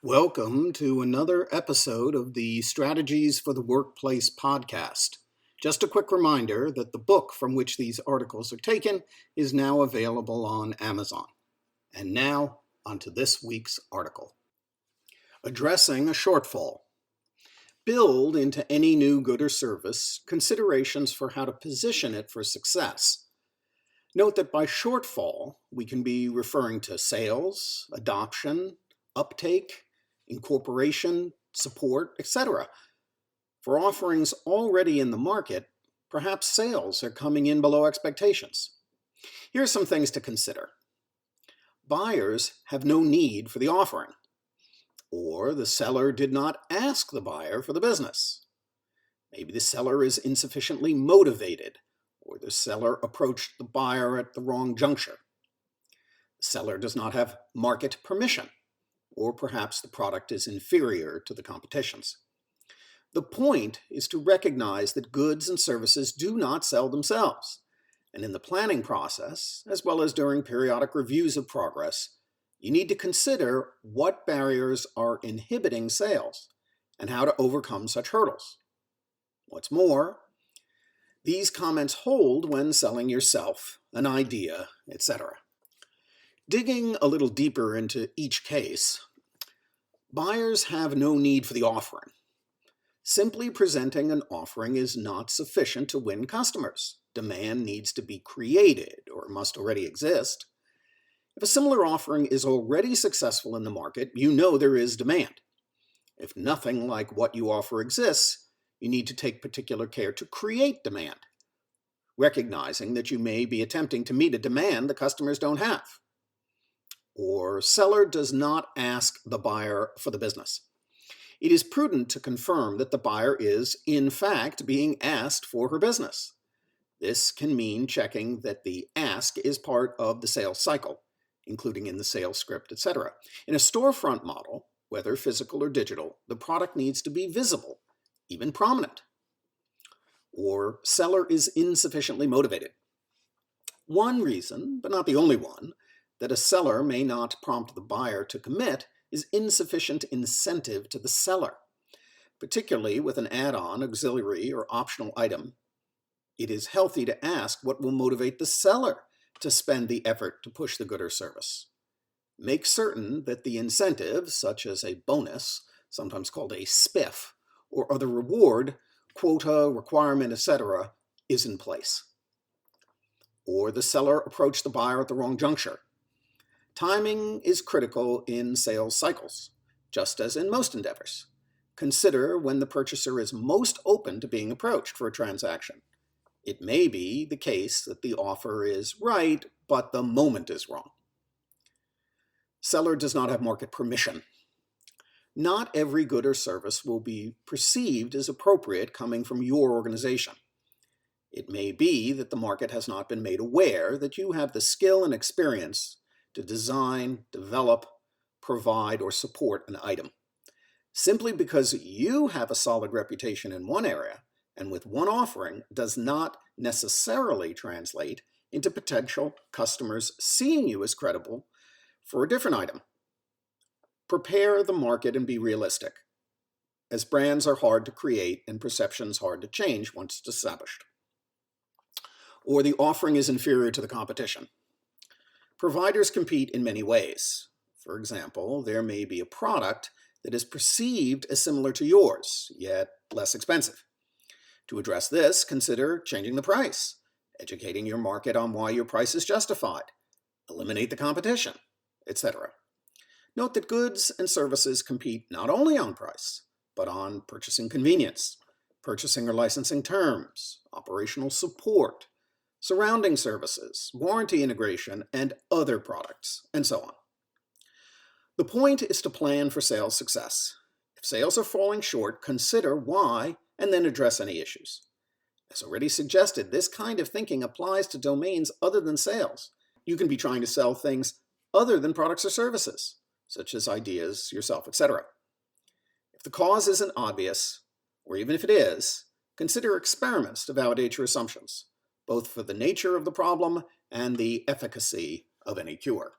Welcome to another episode of the Strategies for the Workplace podcast. Just a quick reminder that the book from which these articles are taken is now available on Amazon. And now, onto this week's article. Addressing a shortfall. Build into any new good or service considerations for how to position it for success. Note that by shortfall, we can be referring to sales, adoption, uptake, incorporation, support, etc. For offerings already in the market, perhaps sales are coming in below expectations. Here are some things to consider. Buyers have no need for the offering, or the seller did not ask the buyer for the business. Maybe the seller is insufficiently motivated, or the seller approached the buyer at the wrong juncture. The seller does not have market permission, or perhaps the product is inferior to the competition's. The point is to recognize that goods and services do not sell themselves, and in the planning process, as well as during periodic reviews of progress, you need to consider what barriers are inhibiting sales and how to overcome such hurdles. What's more, these comments hold when selling yourself, an idea, etc. Digging a little deeper into each case, buyers have no need for the offering. Simply presenting an offering is not sufficient to win customers. Demand needs to be created or must already exist. If a similar offering is already successful in the market, you know there is demand. If nothing like what you offer exists, you need to take particular care to create demand, recognizing that you may be attempting to meet a demand the customers don't have. Or seller does not ask the buyer for the business. It is prudent to confirm that the buyer is, in fact, being asked for her business. This can mean checking that the ask is part of the sales cycle, including in the sales script, etc. In a storefront model, whether physical or digital, the product needs to be visible, even prominent. Or seller is insufficiently motivated. One reason, but not the only one, that a seller may not prompt the buyer to commit is insufficient incentive to the seller. Particularly with an add-on, auxiliary, or optional item, it is healthy to ask what will motivate the seller to spend the effort to push the good or service. Make certain that the incentive, such as a bonus, sometimes called a spiff, or other reward, quota, requirement, etc., is in place. Or the seller approached the buyer at the wrong juncture. Timing is critical in sales cycles, just as in most endeavors. Consider when the purchaser is most open to being approached for a transaction. It may be the case that the offer is right, but the moment is wrong. Seller does not have market permission. Not every good or service will be perceived as appropriate coming from your organization. It may be that the market has not been made aware that you have the skill and experience to design, develop, provide, or support an item. Simply because you have a solid reputation in one area and with one offering does not necessarily translate into potential customers seeing you as credible for a different item. Prepare the market and be realistic, as brands are hard to create and perceptions hard to change once it's established. Or the offering is inferior to the competition. Providers compete in many ways. For example, there may be a product that is perceived as similar to yours, yet less expensive. To address this, consider changing the price, educating your market on why your price is justified, eliminate the competition, etc. Note that goods and services compete not only on price, but on purchasing convenience, purchasing or licensing terms, operational support, surrounding services, warranty integration, and other products, and so on. The point is to plan for sales success. If sales are falling short, consider why and then address any issues. As already suggested, this kind of thinking applies to domains other than sales. You can be trying to sell things other than products or services, such as ideas, yourself, etc. If the cause isn't obvious, or even if it is, consider experiments to validate your assumptions, both for the nature of the problem and the efficacy of any cure.